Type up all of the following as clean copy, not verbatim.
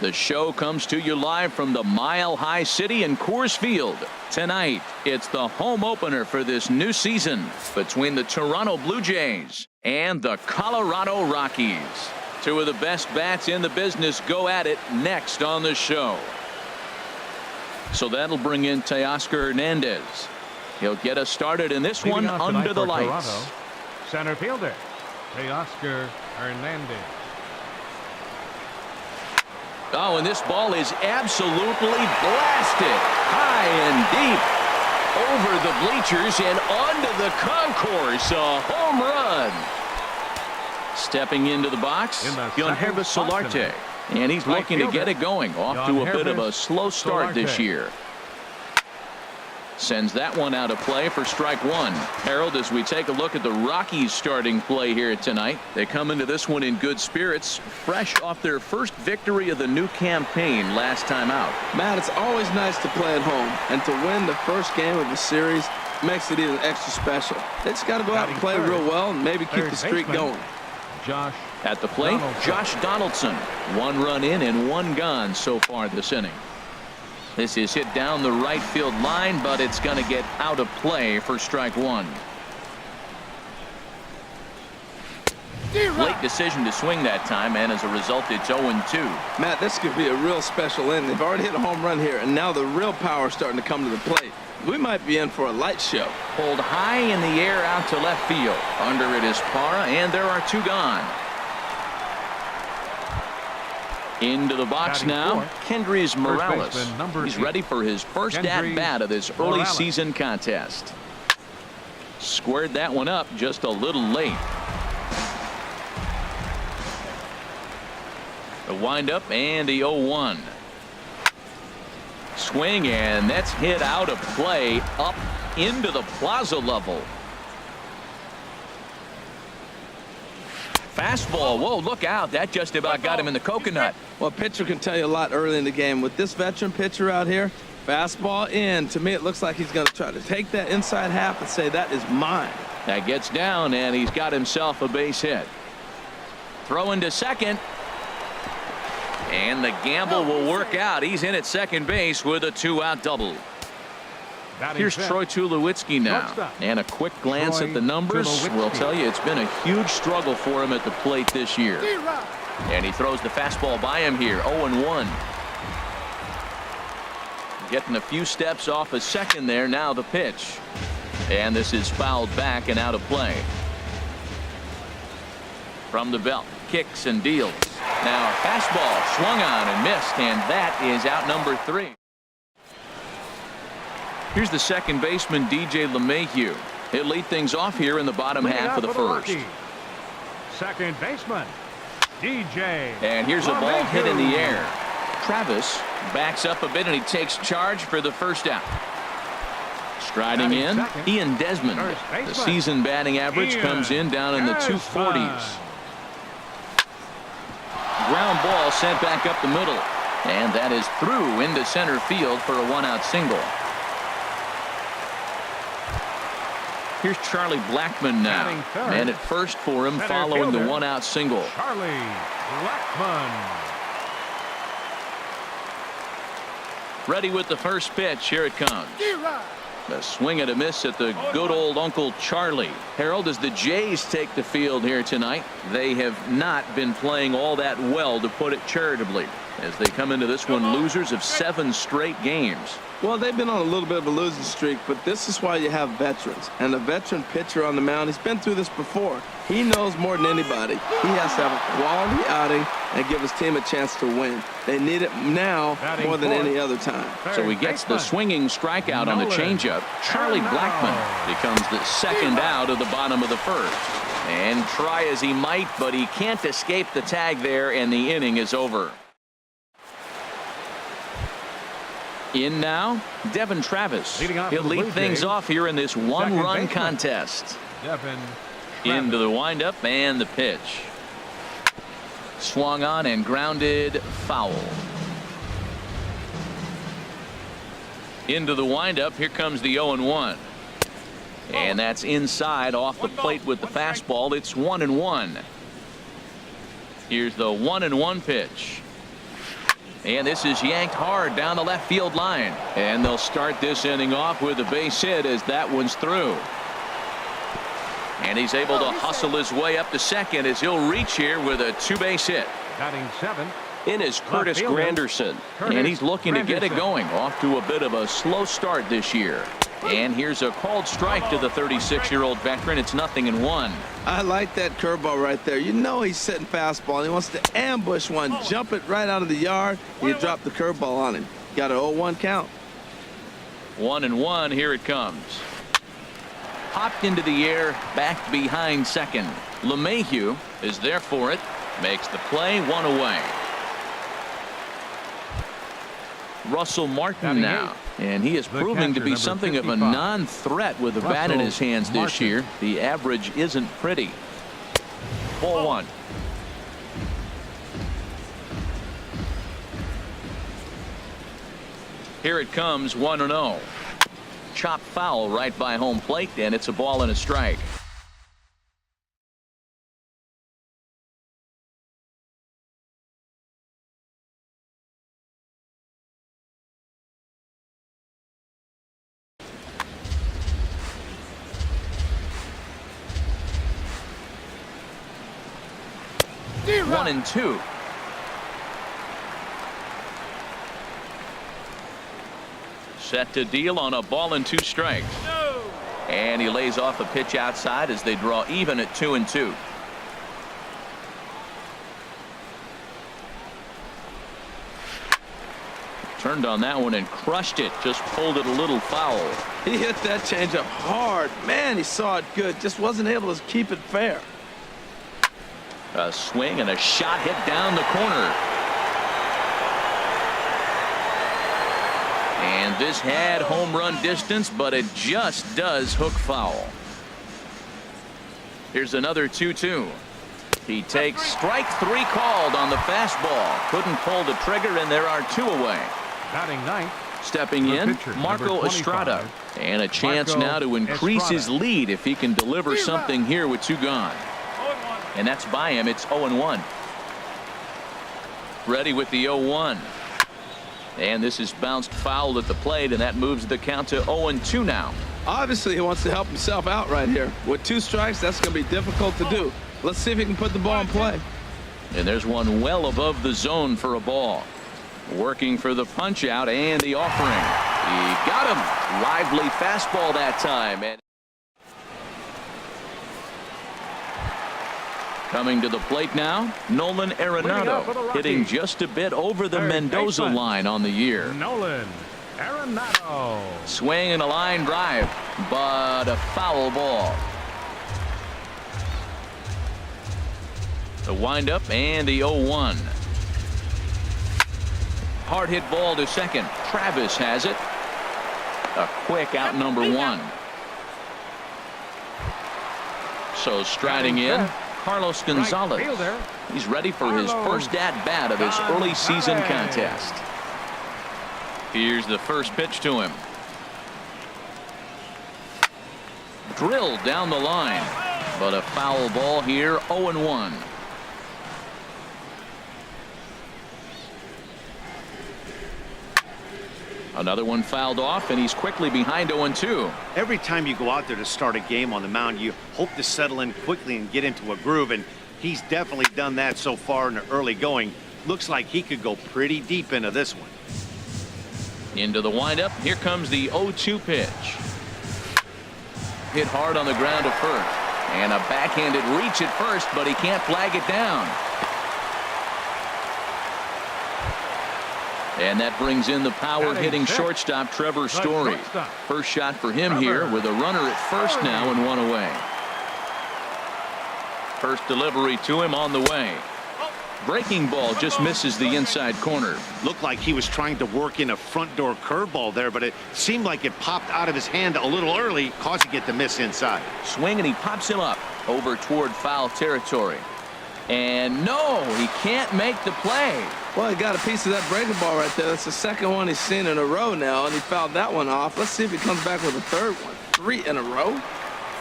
The show comes to you live from the Mile High City in Coors Field. Tonight, it's the home opener for this new season between the Toronto Blue Jays and the Colorado Rockies. Two of the best bats in the business go at it next on the show. So that'll bring in Teoscar Hernandez. He'll get us started in this one under the lights. Toronto, center fielder, Teoscar Hernandez. Oh, and this ball is absolutely blasted high and deep over the bleachers and onto the concourse. A home run. Stepping into the box, Yangervis Solarte. And he's looking to get it going. Off to a bit of a slow start this year. Sends that one out of play for strike one. Harold, as we take a look at the Rockies starting play here tonight, they come into this one in good spirits, fresh off their first victory of the new campaign last time out. Matt, it's always nice to play at home, and to win the first game of the series makes it even extra special. They just got to go out and play real well and maybe keep the streak going. Josh at the plate, Josh Donaldson. One run in and one gone so far this inning. This is hit down the right field line, but it's going to get out of play for strike one. Late decision to swing that time, and as a result, it's 0-2. Matt, this could be a real special inning. They've already hit a home run here, and now the real power is starting to come to the plate. We might be in for a light show. Pulled high in the air out to left field. Under it is Parra, and there are two gone. Into the box now, Kendrys Morales. He's ready for his first at-bat of this early season contest. Squared that one up just a little late. The windup and the 0-1. Swing, and that's hit out of play up into the plaza level. Fastball. Whoa, look out. That just about got him in the coconut. Well, a pitcher can tell you a lot early in the game. With this veteran pitcher out here, fastball in. To me, it looks like he's going to try to take that inside half and say, that is mine. That gets down, and he's got himself a base hit. Throwing to second. And the gamble will work out. He's in at second base with a two-out double. Here's Troy Tulowitzki now, and a quick glance at the numbers will tell you it's been a huge struggle for him at the plate this year. And he throws the fastball by him here. 0-1. Getting a few steps off a second there. Now the pitch, and this is fouled back and out of play. From the belt, kicks and deals. Now fastball swung on and missed, and that is out number 3. Here's the second baseman, DJ LeMahieu. He'll lead things off here in the bottom half of the first. Second baseman, DJ. And here's a ball hit in the air. Travis backs up a bit, and he takes charge for the first out. Striding in, Ian Desmond. The season batting average comes in down in the 240s. Ground ball sent back up the middle. And that is through into center field for a one-out single. Here's Charlie Blackmon now. And at first for him following the one-out single. Charlie Blackmon. Ready with the first pitch. Here it comes. A swing and a miss at the good old Uncle Charlie. Harold, as the Jays take the field here tonight, they have not been playing all that well, to put it charitably, as they come into this one losers of 7 straight games. Well, they've been on a little bit of a losing streak, but this is why you have veterans. And a veteran pitcher on the mound, he's been through this before. He knows more than anybody. He has to have a quality outing and give his team a chance to win. They need it now more than any other time. So he gets the swinging strikeout on the changeup. Charlie Blackmon becomes the second out of the bottom of the first. And try as he might, but he can't escape the tag there, and the inning is over. In now, Devin Travis. He'll lead things off here in this one-run contest. Into the windup and the pitch. Swung on and grounded foul. Into the windup. Here comes the 0-1. And that's inside off the plate with the fastball. It's 1-1. Here's the 1-1 pitch. And this is yanked hard down the left field line. And they'll start this inning off with a base hit as that one's through. And he's able to hustle his way up to second as he'll reach here with a two-base hit. Batting 7th. In is Curtis Granderson. And he's looking to get it going. Off to a bit of a slow start this year. And here's a called strike to the 36-year-old veteran. It's 0-1. I like that curveball right there. You know he's setting fastball, and he wants to ambush one, jump it right out of the yard. You drop the curveball on him. Got an 0-1 count. 1-1. Here it comes. Popped into the air, back behind second. LeMahieu is there for it. Makes the play, one away. Russell Martin now, and he is proving to be something of a non-threat with the bat in his hands this year. The average isn't pretty. Ball one. Here it comes, 1-0. Chop foul right by home plate, and it's a ball and a strike. One and two. Set to deal on a ball and 2 strikes. No. And he lays off a pitch outside as they draw even at 2-2. Turned on that one and crushed it. Just pulled it a little foul. He hit that changeup hard. Man, he saw it good. Just wasn't able to keep it fair. A swing and a shot hit down the corner. And this had home run distance, but it just does hook foul. Here's another 2-2. He takes strike 3 called on the fastball. Couldn't pull the trigger, and there are 2 away. Batting 9th. Stepping in, Marco Estrada. And a chance now to increase his lead if he can deliver something here with 2 gone. And that's by him. It's 0-1. Ready with the 0-1. And this is bounced foul at the plate, and that moves the count to 0-2 now. Obviously, he wants to help himself out right here. With 2 strikes, that's going to be difficult to do. Let's see if he can put the ball in play. And there's one well above the zone for a ball. Working for the punch out and the offering. He got him. Lively fastball that time. And coming to the plate now, Nolan Arenado, hitting just a bit over the Mendoza line on the year. Nolan Arenado. Swing and a line drive, but a foul ball. The windup and the 0-1. Hard hit ball to second. Travis has it. A quick out number 1. So striding in, Carlos Gonzalez. He's ready for his first at-bat of this early season contest. Here's the first pitch to him. Drilled down the line, but a foul ball here, 0-1. Another one fouled off, and he's quickly behind 0-2. Every time you go out there to start a game on the mound, you hope to settle in quickly and get into a groove, and he's definitely done that so far in the early going. Looks like he could go pretty deep into this one. Into the windup. Here comes the 0-2 pitch. Hit hard on the ground to first. And a backhanded reach at first, but he can't flag it down. And that brings in the power-hitting shortstop, Trevor Story. First shot for him here with a runner at first now and 1 away. First delivery to him on the way. Breaking ball just misses the inside corner. Looked like he was trying to work in a front door curveball there, but it seemed like it popped out of his hand a little early, causing it to miss inside. Swing, and he pops him up over toward foul territory. And no, he can't make the play. Well, he got a piece of that breaking ball right there. That's the second one he's seen in a row now, and he fouled that one off. Let's see if he comes back with a third one. 3 in a row.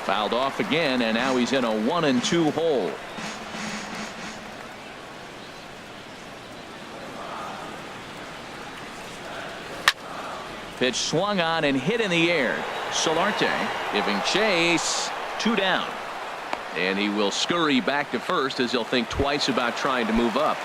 Fouled off again, and now he's in a 1-2 hole. Pitch swung on and hit in the air. Solarte giving chase. 2 down. And he will scurry back to first as he'll think twice about trying to move up.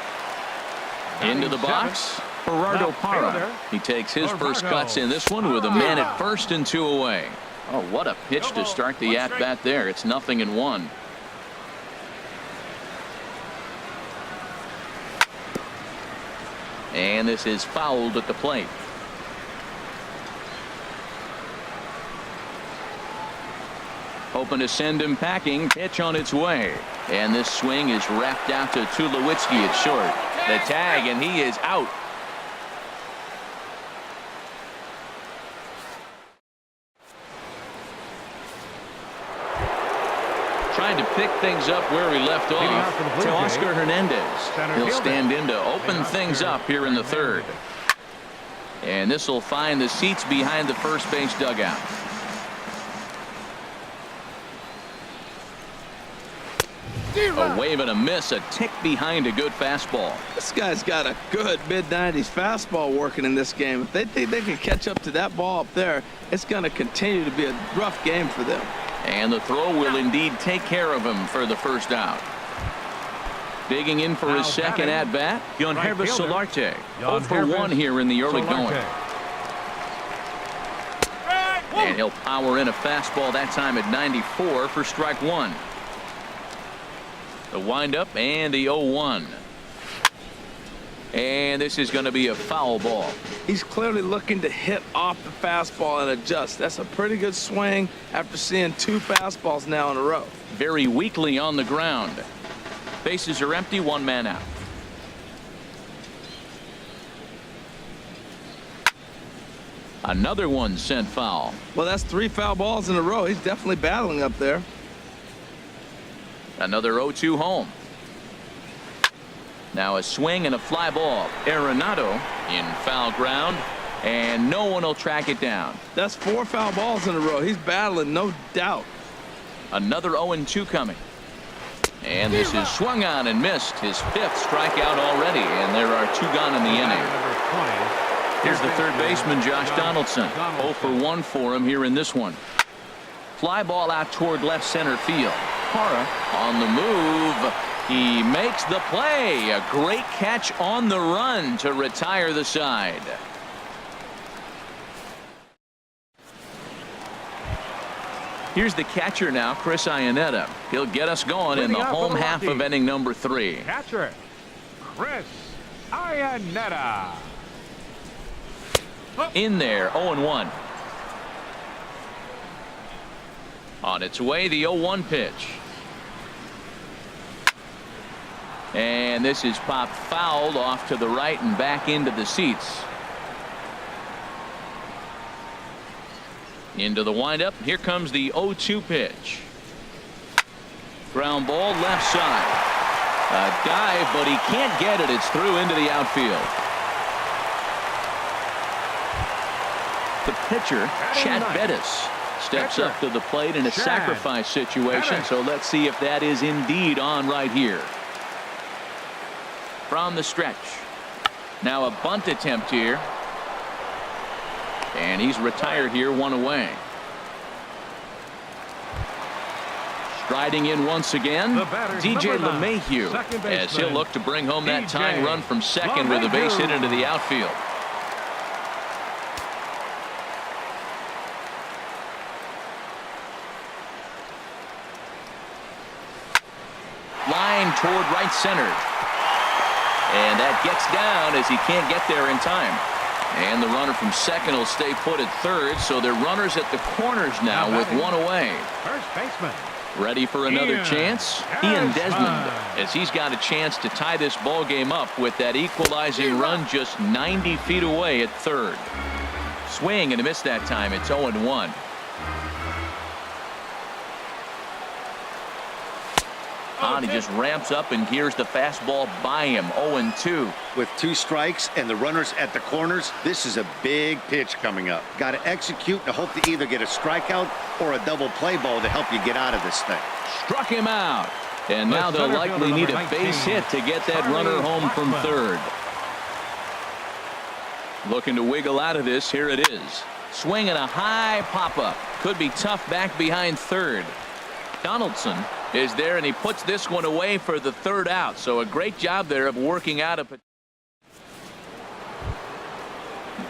Into the box, Gerardo Parra. He takes his first cuts in this one with a man at first and 2 away. Oh, what a pitch to start the at-bat there. It's 0-1. And this is fouled at the plate. Hoping to send him packing. Pitch on its way. And this swing is wrapped out to Tulowitzki at short. The tag, and he is out. Trying to pick things up where he left off. To Oscar Hernandez. He'll stand in to open things up here in the third. And this will find the seats behind the first base dugout. A wave and a miss, a tick behind a good fastball. This guy's got a good mid-90s fastball working in this game. If they think they can catch up to that ball up there, it's going to continue to be a rough game for them. And the throw will indeed take care of him for the first out. Digging in for his second at-bat, Yangervis Solarte. 0 for 1 here in the early going. And he'll power in a fastball that time at 94 for strike 1. The windup and the 0-1. And this is going to be a foul ball. He's clearly looking to hit off the fastball and adjust. That's a pretty good swing after seeing 2 fastballs now in a row. Very weakly on the ground. Bases are empty, 1 man out. Another one sent foul. Well, that's 3 foul balls in a row. He's definitely battling up there. Another 0-2 home. Now a swing and a fly ball. Arenado in foul ground, and no one will track it down. That's 4 foul balls in a row. He's battling, no doubt. Another 0-2 coming. And this is swung on and missed. His 5th strikeout already, and there are 2 gone in the inning. Here's the third baseman, Josh Donaldson. 0 for 1 for him here in this one. Fly ball out toward left center field. Parra on the move. He makes the play. A great catch on the run to retire the side. Here's the catcher now, Chris Iannetta. He'll get us going in the home half of inning number 3. Catcher, Chris Iannetta. In there, 0-1. On its way, the 0-1 pitch. And this is popped fouled off to the right and back into the seats. Into the windup. Here comes the 0-2 pitch. Ground ball left side. A dive, but he can't get it. It's through into the outfield. The pitcher, Chad Bettis, steps up to the plate in a sacrifice situation. So let's see if that is indeed on right here. From the stretch. Now a bunt attempt here. And he's retired here, 1 away. Striding in once again, DJ LeMahieu, as he'll look to bring home that tying run from second with a base hit into the outfield. Line toward right center. And that gets down as he can't get there in time. And the runner from second will stay put at third, so they're runners at the corners now with 1 away. First baseman. Ready for another chance? Ian Desmond, as he's got a chance to tie this ball game up with that equalizing run just 90 feet away at third. Swing and a miss that time. It's 0-1. He just ramps up and hears the fastball by him. 0-2. With 2 strikes and the runners at the corners, this is a big pitch coming up. Got to execute and hope to either get a strikeout or a double play ball to help you get out of this thing. Struck him out. And now they'll likely need a base hit to get that runner home from third. Looking to wiggle out of this. Here it is. Swinging a high pop-up. Could be tough back behind third. Donaldson is there, and he puts this one away for the third out. So a great job there of working out a.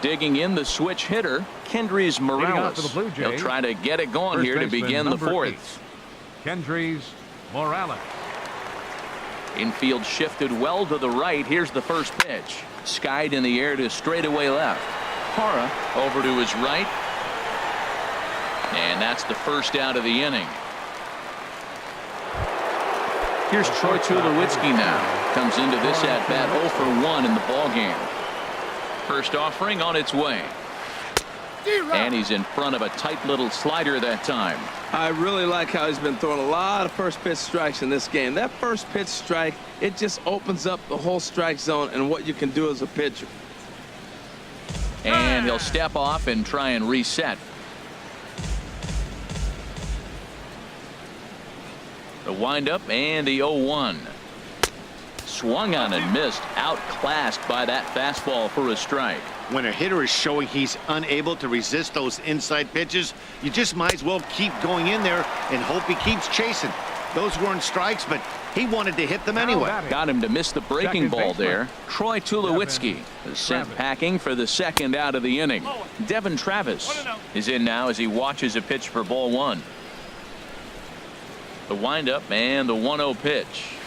Digging in the switch hitter, Kendrys Morales. He'll try to get it going here to begin the fourth. Kendrys Morales. Infield shifted well to the right. Here's the first pitch. Skied in the air to straightaway left. Parra over to his right. And that's the first out of the inning. Here's Troy Tulowitzki now. Comes into this at bat 0 for 1 in the ball game. First offering on its way. And he's in front of a tight little slider that time. I really like how he's been throwing a lot of first pitch strikes in this game. That first pitch strike, it just opens up the whole strike zone and what you can do as a pitcher. And he'll step off and try and reset. The windup and the 0-1. Swung on and missed. Outclassed by that fastball for a strike. When a hitter is showing he's unable to resist those inside pitches, you just might as well keep going in there and hope he keeps chasing. Those weren't strikes, but he wanted to hit them anyway. Got him to miss the breaking ball there. Troy Tulowitzki is sent packing for the second out of the inning. Devin Travis is in now as he watches a pitch for ball one. The windup and the 1-0 pitch.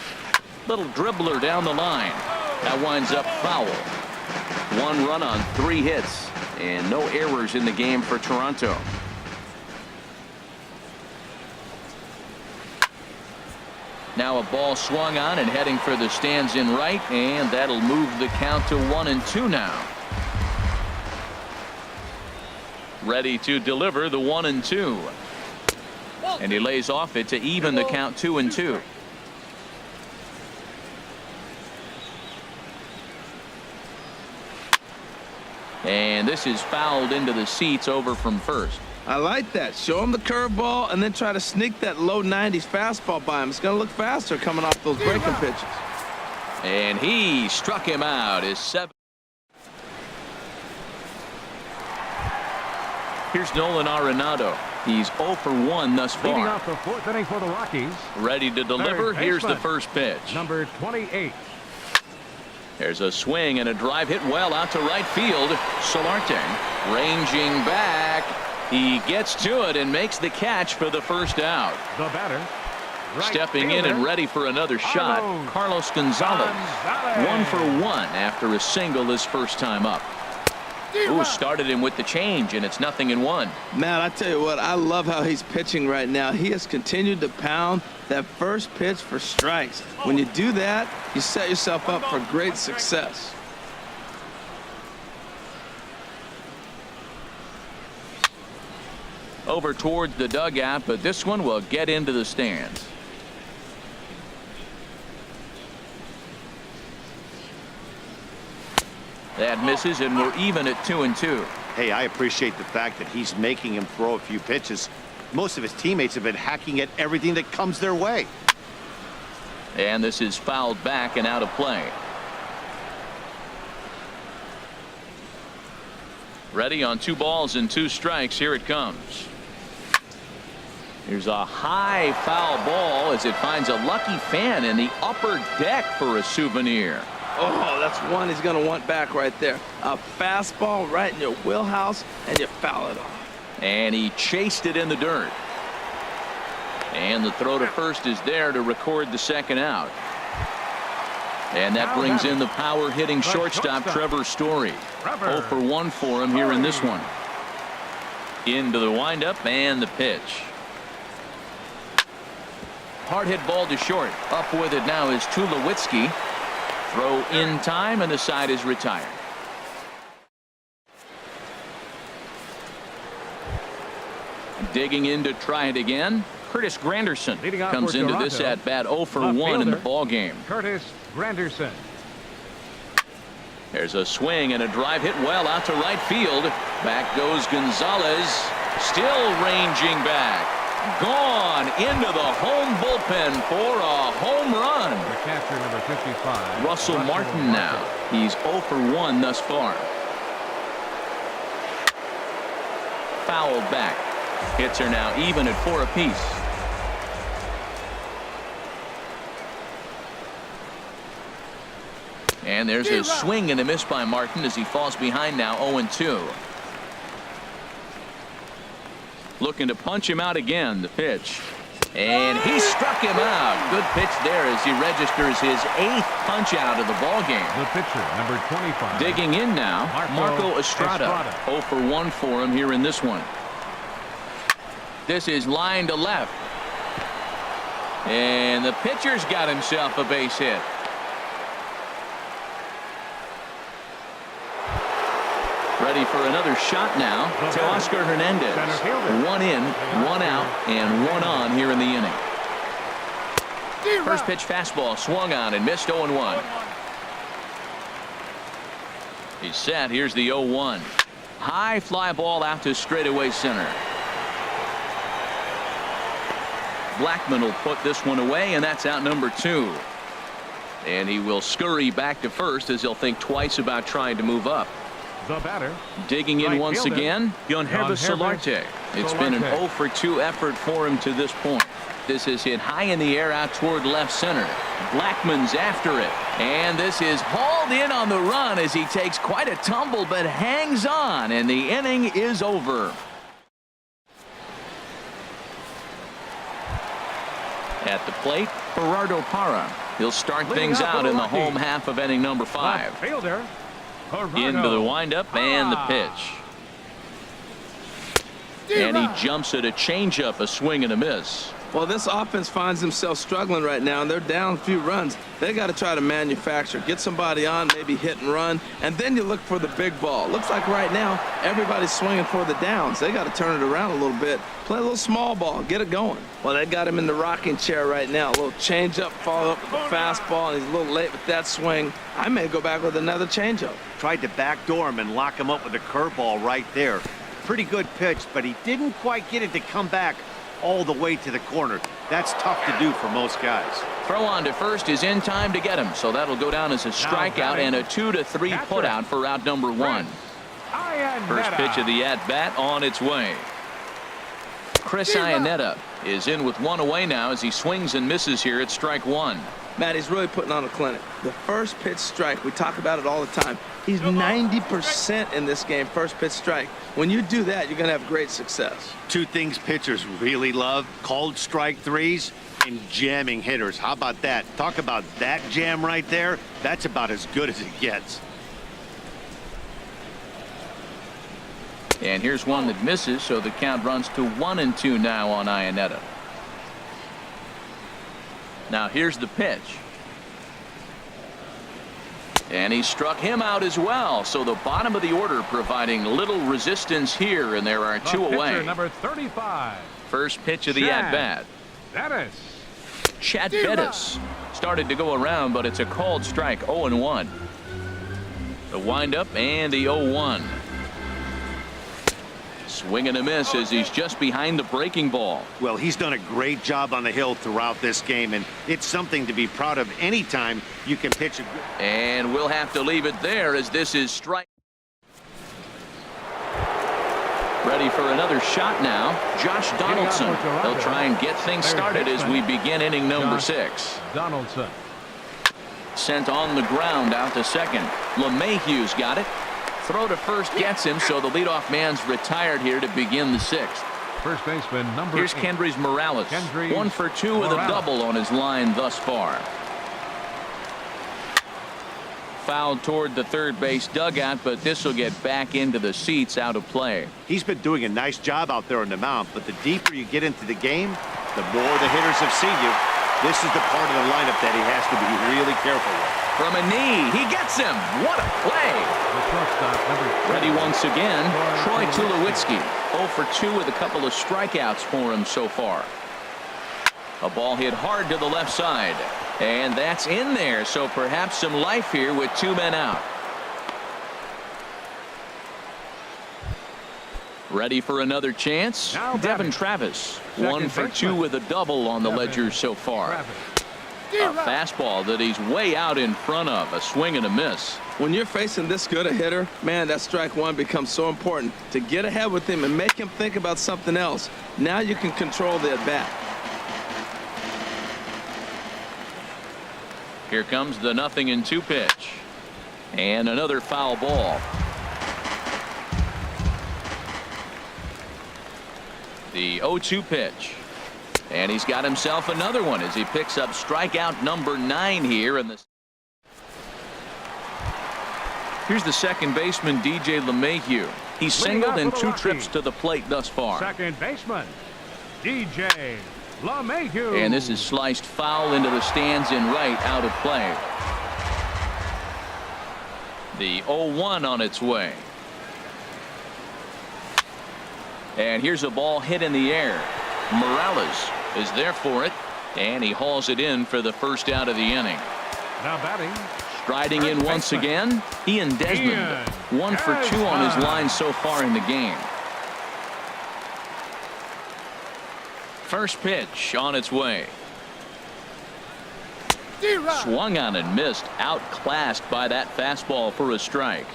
Little dribbler down the line. That winds up foul. 1 run on 3 hits and no errors in the game for Toronto. Now a ball swung on and heading for the stands in right, and that'll move the count to 1-2 now. Ready to deliver the 1-2. And he lays off it to even the count 2-2. And this is fouled into the seats over from first. I like that. Show him the curveball and then try to sneak that low 90s fastball by him. It's going to look faster coming off those breaking pitches. And he struck him out. His 7th. Here's Nolan Arenado. He's 0 for 1 thus far. Leading off the 4th inning for the Rockies. Ready to deliver. Here's the first pitch. Number 28. There's a swing and a drive hit well out to right field. Solarte ranging back. He gets to it and makes the catch for the first out. The batter. Stepping in and ready for another shot. Carlos Gonzalez. 1 for 1 after a single his first time up. Ooh, started him with the change, and it's 0-1. Man, I tell you what, I love how he's pitching right now. He has continued to pound that first pitch for strikes. When you do that, you set yourself up for great success. Over towards the dugout, but this one will get into the stands. That misses, and we're even at 2-2. Hey, I appreciate the fact that he's making him throw a few pitches. Most of his teammates have been hacking at everything that comes their way. And this is fouled back and out of play. Ready on 2 balls and 2 strikes. Here it comes. Here's a high foul ball as it finds a lucky fan in the upper deck for a souvenir. Oh, that's one he's going to want back right there. A fastball right in your wheelhouse, and you foul it off. And he chased it in the dirt. And the throw to first is there to record the second out. And that brings in the power hitting shortstop Trevor Story. 0 for 1 for him here in this one. Into the windup and the pitch. Hard hit ball to short. Up with it now is Tulowitzki. Throw in time, and the side is retired. Digging in to try it again. Curtis Granderson comes into this at bat 0 for 1 in the ball game. Curtis Granderson. There's a swing and a drive hit well out to right field. Back goes Gonzalez. Still ranging back. Gone into the home bullpen for a home run. The catcher, number 55. Russell Martin now. He's 0 for 1 thus far. fouled back. Hits are now even at 4 apiece. And there's a swing and a miss by Martin as he falls behind now 0-2. Looking to punch him out again. The pitch. And he struck him out. Good pitch there as he registers his 8th punch out of the ball game. The pitcher, number 25. Digging in now, Marco Estrada. 0 for 1 for him here in this one. This is line to left. And the pitcher's got himself a base hit. Ready for another shot now to Oscar Hernandez. 1 in, 1 out, and 1 on here in the inning. First pitch fastball swung on and missed 0-1. He's set. Here's the 0-1. High fly ball out to straightaway center. Blackman will put this one away, and that's out number 2. And he will scurry back to first as he'll think twice about trying to move up. The batter. Digging in once again, Yonhervis Solarte. It's been an 0 for 2 effort for him to this point. This is hit high in the air out toward left center. Blackman's after it. And this is hauled in on the run as he takes quite a tumble but hangs on, and the inning is over. At the plate, Gerardo Parra. He'll start things out in the home half of inning number 5. Fielder. Into the windup and the pitch. And he jumps at a changeup, a swing and a miss. Well, this offense finds themselves struggling right now, and they're down a few runs. They got to try to manufacture, get somebody on, maybe hit and run, and then you look for the big ball. Looks like right now everybody's swinging for the downs. They got to turn it around a little bit, play a little small ball, get it going. Well, they got him in the rocking chair right now. A little changeup, follow up with a fastball, and he's a little late with that swing. I may go back with another changeup. Tried to backdoor him and lock him up with a curveball right there. Pretty good pitch, but he didn't quite get it to come back all the way to the corner. That's tough to do for most guys. Throw on to first is in time to get him, so that'll go down as a strikeout and a 2-3 putout for out number 1. First pitch of the at-bat on its way. Chris Iannetta is in with 1 away now as he swings and misses here at strike 1. Matt, he's really putting on a clinic. The first pitch strike, we talk about it all the time. He's 90% in this game, first pitch strike. When you do that, you're going to have great success. 2 things pitchers really love: called strike threes and jamming hitters. How about that? Talk about that jam right there. That's about as good as it gets. And here's one that misses, so the count runs to 1-2 now on Iannetta. Now here's the pitch. And he struck him out as well. So the bottom of the order providing little resistance here, and there are 2 away. Number 35. First pitch of the at-bat. Bettis. Chad Bettis started to go around, but it's a called strike. 0-1. The windup and the 0-1. Swing and a miss as he's just behind the breaking ball. Well, he's done a great job on the hill throughout this game, and it's something to be proud of anytime you can pitch a good. And we'll have to leave it there as this is strike. Ready for another shot now. Josh Donaldson. They'll try and get things started as we begin inning number 6. Donaldson. Sent on the ground out to second. LeMahieu's got it. Throw to first gets him, so the leadoff man's retired here to begin the 6th. First baseman number 8. Here's Kendrys Morales. 1 for 2 with a double on his line thus far. Fouled toward the third base dugout, but this will get back into the seats out of play. He's been doing a nice job out there on the mound, but the deeper you get into the game, the more the hitters have seen you. This is the part of the lineup that he has to be really careful with. From a knee, he gets him. What a play. Ready once again, Troy Tulowitzki. 0 for 2 with a couple of strikeouts for him so far. A ball hit hard to the left side. And that's in there, so perhaps some life here with 2 men out. Ready for another chance? Devin Travis. 1 for 2 with a double on the ledger so far. A fastball that he's way out in front of. A swing and a miss. When you're facing this good a hitter, man, that strike one becomes so important to get ahead with him and make him think about something else. Now you can control the at-bat. Here comes the 0-2 pitch. And another foul ball. The 0-2 pitch. And he's got himself another one as he picks up strikeout number 9 here in the. Here's the second baseman, DJ LeMahieu. He's singled in 2 trips to the plate thus far. Second baseman, DJ LeMahieu. And this is sliced foul into the stands in right, out of play. The 0-1 on its way. And here's a ball hit in the air. Morales is there for it, and he hauls it in for the first out of the inning. Now batting. Striding in once again, Ian Desmond. 1 for 2 on his line so far in the game. First pitch on its way. Swung on and missed. Outclassed by that fastball for a strike.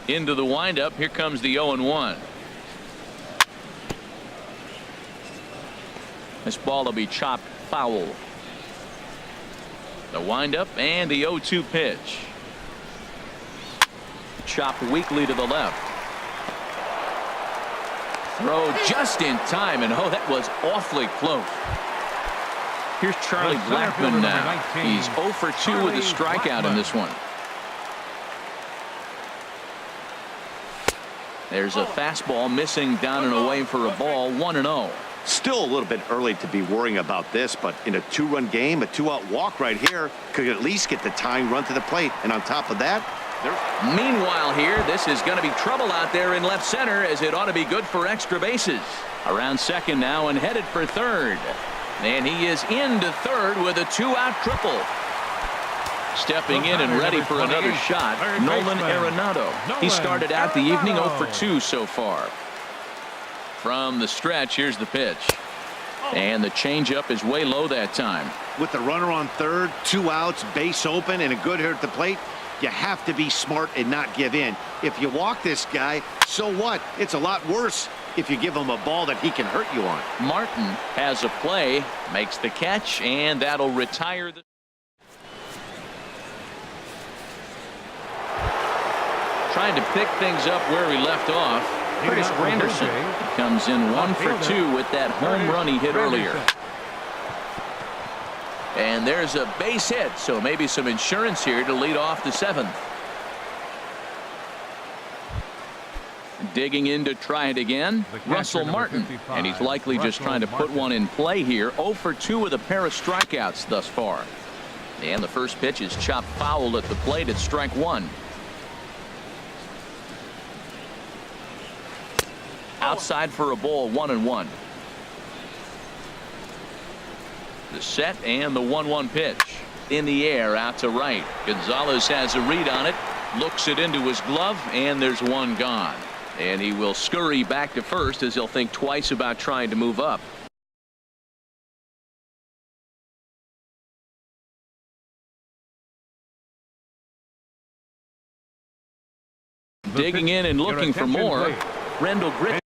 Into the windup. Here comes the 0-1. This ball will be chopped foul. The windup and the 0-2 pitch. Chopped weakly to the left. Throw just in time, and oh, that was awfully close. Here's Charlie Blackmon now. He's 0 for 2 with a strikeout in this one. There's a fastball missing down and away for a ball. 1-0. Still a little bit early to be worrying about this, but in a 2-run game, a 2-out walk right here could at least get the tying run to the plate. And on top of that, meanwhile here, this is going to be trouble out there in left center, as it ought to be good for extra bases. Around second now and headed for third. And he is into third with a 2-out triple. Stepping in and ready for another shot, Nolan Arenado. He started out the evening 0 for 2 so far. From the stretch, here's the pitch. And the changeup is way low that time. With the runner on third, 2 outs, base open, and a good hitter at the plate, you have to be smart and not give in. If you walk this guy, so what? It's a lot worse if you give him a ball that he can hurt you on. Martin has a play, makes the catch, and that'll retire the. Trying to pick things up where he left off. Curtis Granderson comes in 1 for 2 with that home run he hit earlier. And there's a base hit, so maybe some insurance here to lead off the 7th. Digging in to try it again, Russell Martin, and he's likely just trying to put one in play here. 0 for 2 with a pair of strikeouts thus far. And the first pitch is chopped foul at the plate at strike 1. Outside for a ball, 1-1. The set and the 1-1 pitch. In the air, out to right. Gonzalez has a read on it. Looks it into his glove, and there's one gone. And he will scurry back to first as he'll think twice about trying to move up. Digging in and looking for more. Rendell Grit.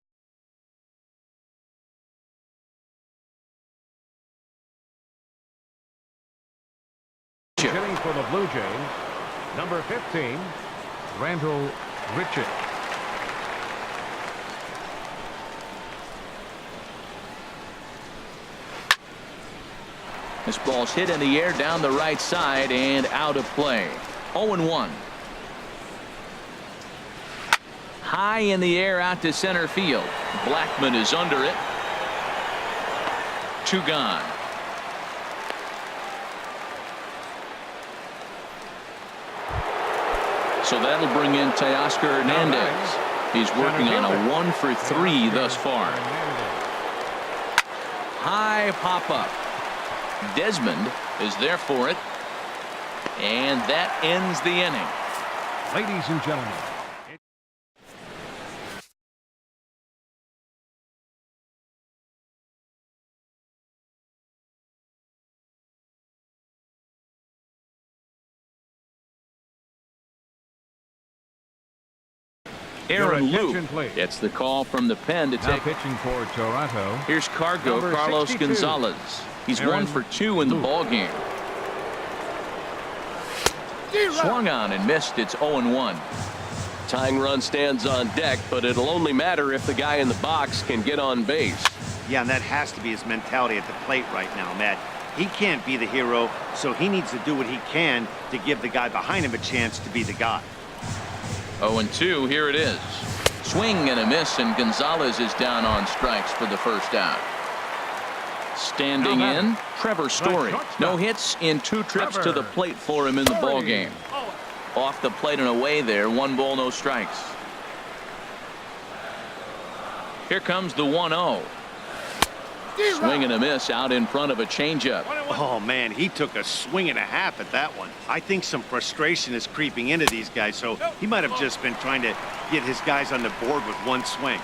Hitting for the Blue Jays, number 15, Randall Richard. This ball's hit in the air down the right side and out of play. 0-1. High in the air out to center field. Blackmon is under it. 2 gone. So that'll bring in Teoscar Hernandez. He's working on a 1 for 3 thus far. High pop up. Desmond is there for it. And that ends the inning. Ladies and gentlemen, Aaron Your Loop attention, please. gets the call from the pen to Now take. pitching for Toronto. Here's Cargo Number Carlos 62. Gonzalez. He's Aaron 1 for 2 in the Loop. ball game. Swung on and missed. It's 0-1. Tying run stands on deck, but it'll only matter if the guy in the box can get on base. Yeah, and that has to be his mentality at the plate right now, Matt. He can't be the hero, so he needs to do what he can to give the guy behind him a chance to be the guy. 0-2. Here it is. Swing and a miss, and Gonzalez is down on strikes for the first out. Standing in, Trevor Story. No hits in 2 trips to the plate for him in the ball game. Off the plate and away there. 1 ball, no strikes. Here comes the 1-0. Swing and a miss out in front of a changeup. Oh, man, he took a swing and a half at that one. I think some frustration is creeping into these guys, so he might have just been trying to get his guys on the board with 1 swing.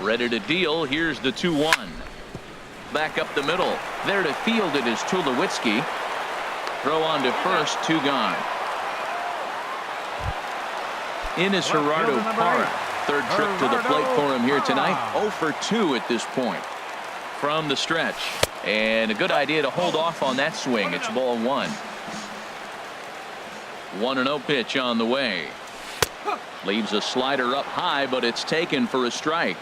Ready to deal. Here's the 2-1. Back up the middle. There to field it is Tulowitzki. Throw on to first. 2 gone. In is Gerardo Parra. 3rd trip to the plate for him here tonight. 0 for 2 at this point. From the stretch. And a good idea to hold off on that swing. It's ball 1. 1-0 pitch on the way. Leaves a slider up high, but it's taken for a strike.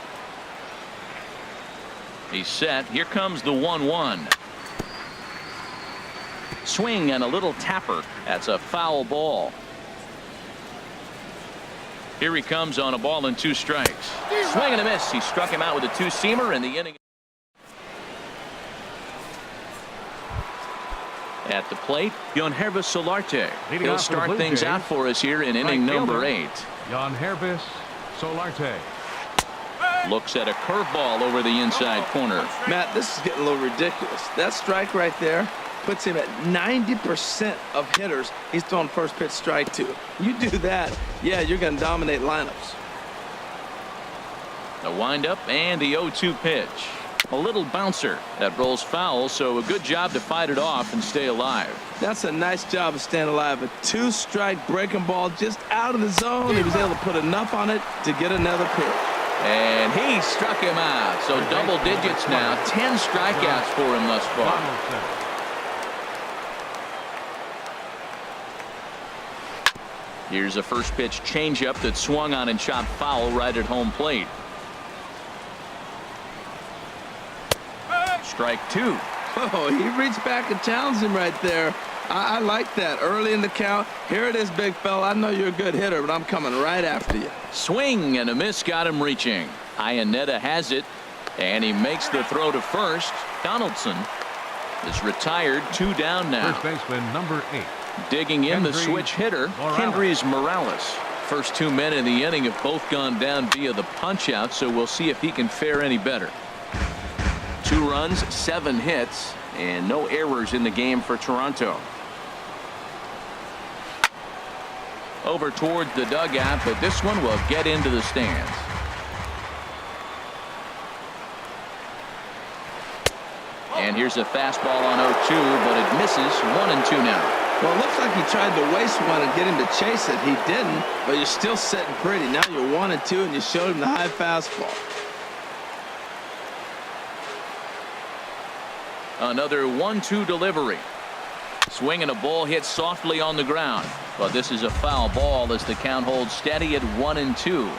He's set. Here comes the 1-1. Swing and a little tapper. That's a foul ball. Here he comes on a ball and 2 strikes. Swing and a miss. He struck him out with a 2-seamer in the inning. At the plate, Yangervis Solarte. Leading He'll off for the start Blue things Jays, out for us here in inning right number fielder, 8. Yangervis Solarte. Looks at a curveball over the inside corner. Matt, this is getting a little ridiculous. That strike right there puts him at 90% of hitters he's throwing first pitch strike to. You do that, yeah, you're going to dominate lineups. The windup and the 0-2 pitch. A little bouncer that rolls foul, so a good job to fight it off and stay alive. That's a nice job of staying alive. A 2-strike breaking ball just out of the zone. He was able to put enough on it to get another pitch. And he struck him out. So double digits now. 10 strikeouts for him thus far. Here's a first pitch changeup that swung on and shot foul right at home plate. Strike 2. Oh, he reached back and challenged him right there. I like that. Early in the count. Here it is, big fella. I know you're a good hitter, but I'm coming right after you. Swing and a miss got him reaching. Iannetta has it, and he makes the throw to first. Donaldson is retired. 2 down now. First baseman number 8. Digging in the Kendry switch hitter, Morales. Kendrys Morales. First 2 men in the inning have both gone down via the punch out, so we'll see if he can fare any better. 2 runs, 7 hits, and no errors in the game for Toronto. Over towards the dugout, but this one will get into the stands. And here's a fastball on 0-2, but it misses. 1-2 now. Well, it looks like he tried to waste one and get him to chase it. He didn't, but you're still sitting pretty. Now you're 1-2, and you showed him the high fastball. Another 1-2 delivery. Swing and a ball hit softly on the ground, but this is a foul ball as the count holds steady at 1-2.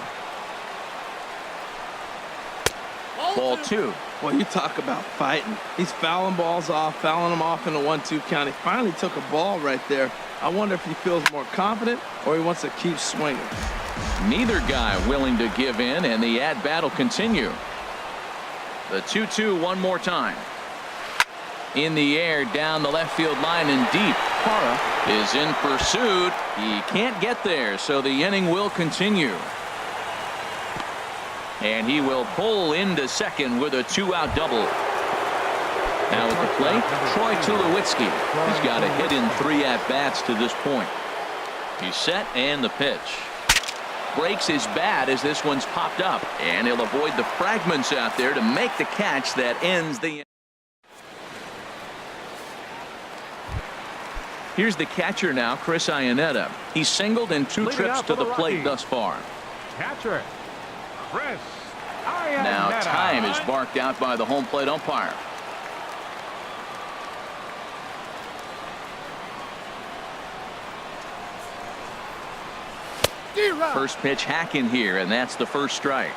Ball 2. Well, you talk about fighting. He's fouling balls off, fouling them off in a 1-2 count. He finally took a ball right there. I wonder if he feels more confident or he wants to keep swinging. Neither guy willing to give in, and the at-bat will continue. The 2-2 one more time. In the air, down the left field line and deep. Parra is in pursuit. He can't get there, so the inning will continue. And he will pull into second with a 2-out double. Now at the plate, Troy Tulowitzki. He's got a hit in 3 at-bats to this point. He's set, and the pitch. Breaks his bat as this one's popped up, and he'll avoid the fragments out there to make the catch that ends the inning. Here's the catcher now, Chris Iannetta. He's singled in 2 Leading trips up to for the the plate Rockies. thus far. Catcher, Chris Now Iannetta. time is barked out by the home plate umpire. First pitch hacking here, and that's the first strike.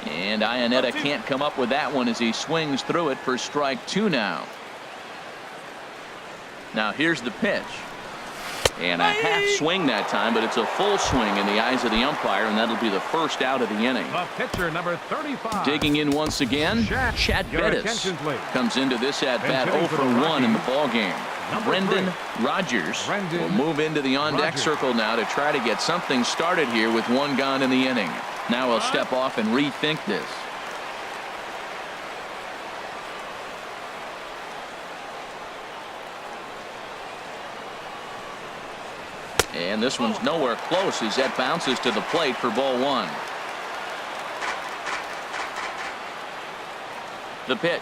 And Iannetta can't come up with that one as he swings through it for strike 2 now. Now here's the pitch. And a half swing that time, but it's a full swing in the eyes of the umpire, and that'll be the first out of the inning. The pitcher, number 35. Digging in once again, Chad Your Bettis attention, please. comes into this at-bat Hitting 0 for for the 1 in the Rockies, ballgame. number Brendan 3. Rodgers Brendan will move into the on-deck Rodgers. circle now to try to get something started here with 1 gone in the inning. Now he'll step off and rethink this. And this one's nowhere close as that bounces to the plate for ball 1. The pitch.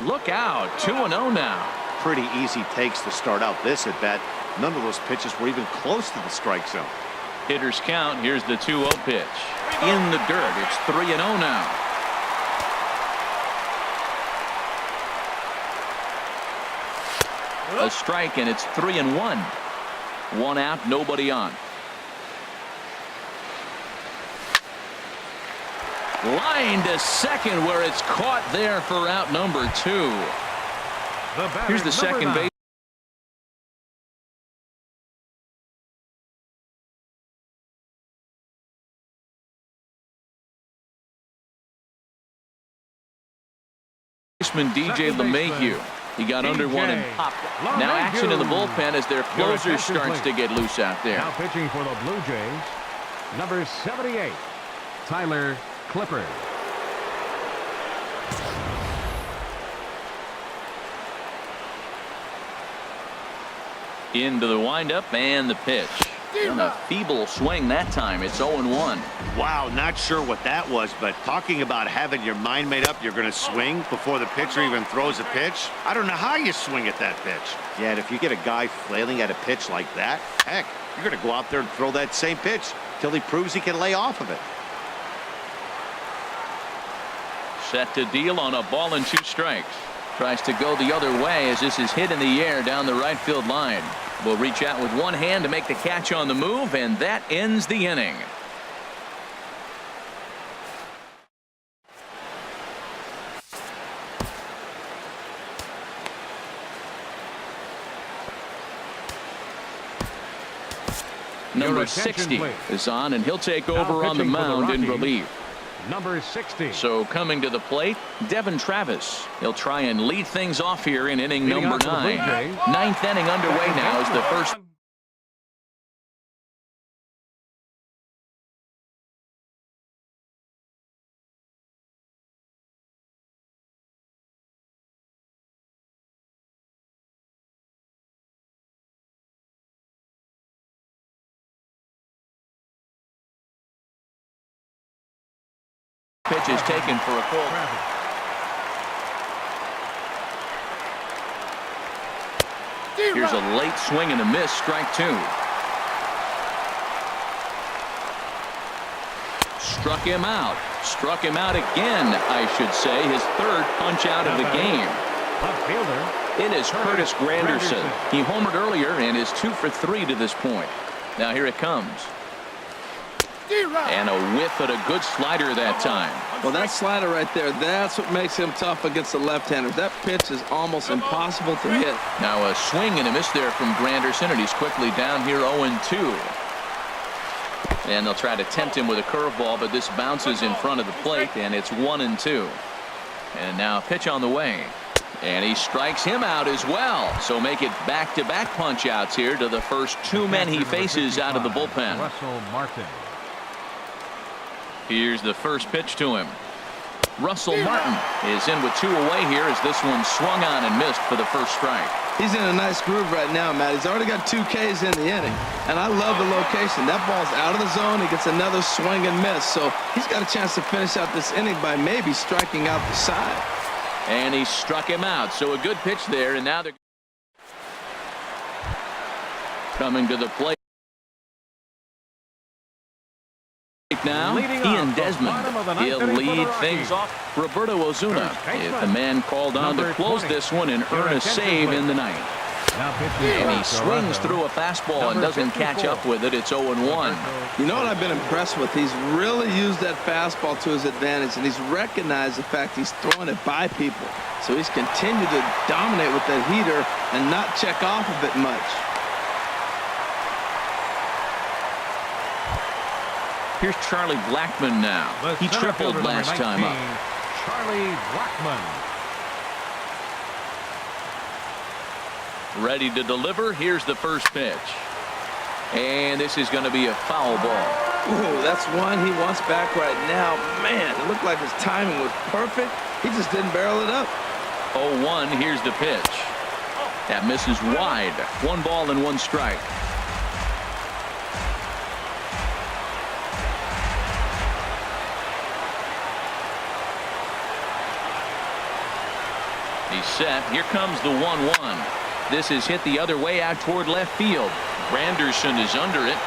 Look out, 2-0 now. Pretty easy takes to start out this at bat. None of those pitches were even close to the strike zone. Hitters count. Here's the 2-0 pitch. In the dirt. It's 3-0 now. A strike, and it's 3-1. 1 out, nobody on. Line to second, where it's caught there for out number 2. Here's the second base. DJ LeMahieu. He got under one and popped. Now action in the bullpen as their closer starts to get loose out there. Now pitching for the Blue Jays, number 78, Tyler Clippard. Into the windup and the pitch. And a feeble swing that time. It's 0-1. Wow, not sure what that was, but talking about having your mind made up, you're going to swing before the pitcher even throws a pitch. I don't know how you swing at that pitch. Yeah, and if you get a guy flailing at a pitch like that, heck, you're going to go out there and throw that same pitch till he proves he can lay off of it. Set to deal on a ball and 2 strikes. Tries to go the other way as this is hit in the air down the right field line. Will reach out with one hand to make the catch on the move, and that ends the inning. Number 60 is on, and he'll take over on the mound in relief. Number 60. So coming to the plate, Devin Travis. He'll try and lead things off here in inning number 9. 9th inning underway now as the first. Pitch is taken for a call. Here's a late swing and a miss, strike 2. Struck him out. Struck him out again, I should say. His 3rd punch out of the game. It is Curtis Granderson. He homered earlier and is 2 for 3 to this point. Now here it comes. And a whiff at a good slider that time. Well, that slider right there, that's what makes him tough against the left-handers. That pitch is almost impossible to hit. Now a swing and a miss there from Granderson, and he's quickly down here 0-2. And they'll try to tempt him with a curveball, but this bounces in front of the plate, and it's 1-2. And now a pitch on the way. And he strikes him out as well. So make it back-to-back punch-outs here to the first 2 men he faces out of the bullpen. Russell Martin. Here's the first pitch to him. Russell Martin is in with 2 away here as this one swung on and missed for the first strike. He's in a nice groove right now, Matt. He's already got 2 Ks in the inning. And I love the location. That ball's out of the zone. He gets another swing and miss. So he's got a chance to finish out this inning by maybe striking out the side. And he struck him out. So a good pitch there, and now they're coming to the plate. Now, Ian Desmond. He'll lead things off. Roberto Ozuna is the man called on to close this one and earn a save in the ninth. And he swings through a fastball and doesn't catch up with it. It's 0-1. You know what I've been impressed with? He's really used that fastball to his advantage, and he's recognized the fact he's throwing it by people. So he's continued to dominate with that heater and not check off of it much. Here's Charlie Blackmon now. He tripled last time up. Charlie Blackmon. Ready to deliver. Here's the first pitch. And this is going to be a foul ball. Ooh, that's one he wants back right now. Man, it looked like his timing was perfect. He just didn't barrel it up. 0-1. Here's the pitch. That misses wide. 1 ball and 1 strike. He's set. Here comes the 1-1. This is hit the other way out toward left field. Granderson is under it.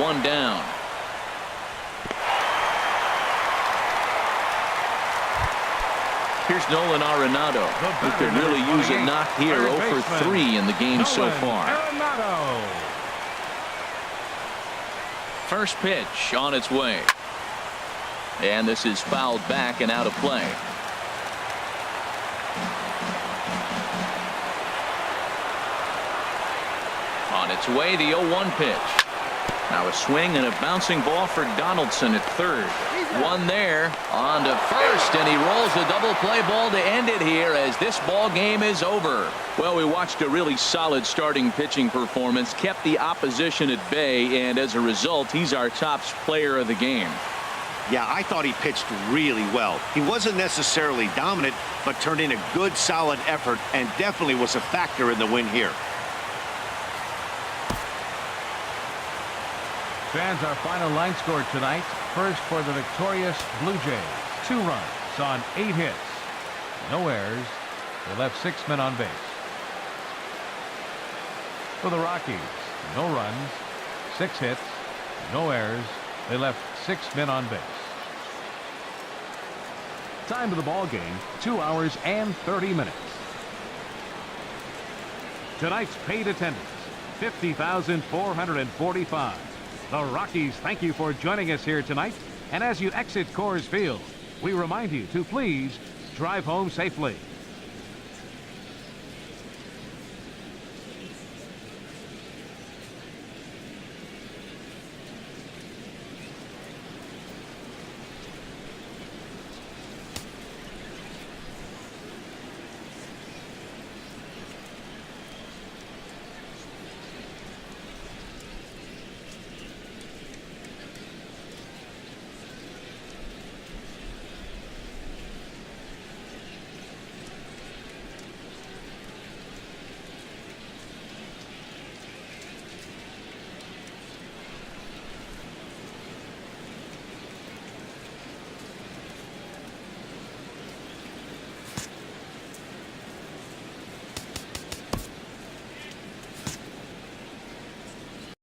1 down. Here's Nolan Arenado, who could really use a knock here. 0 for 3 in the game so far. First pitch on its way. And this is fouled back and out of play. On its way, the 0-1 pitch. Now a swing and a bouncing ball for Donaldson at third. 1 there, on to first, and he rolls the double play ball to end it here as this ball game is over. Well, we watched a really solid starting pitching performance, kept the opposition at bay, and as a result, he's our top player of the game. Yeah, I thought he pitched really well. He wasn't necessarily dominant, but turned in a good, solid effort and definitely was a factor in the win here. Fans, our final line score tonight. First for the victorious Blue Jays. 2 runs on 8 hits. No errors. They left 6 men on base. For the Rockies, no runs, 6 hits, no errors. They left 6 men on base. Time of the ball game, 2 hours and 30 minutes. Tonight's paid attendance, 50,445. The Rockies thank you for joining us here tonight. And as you exit Coors Field, we remind you to please drive home safely.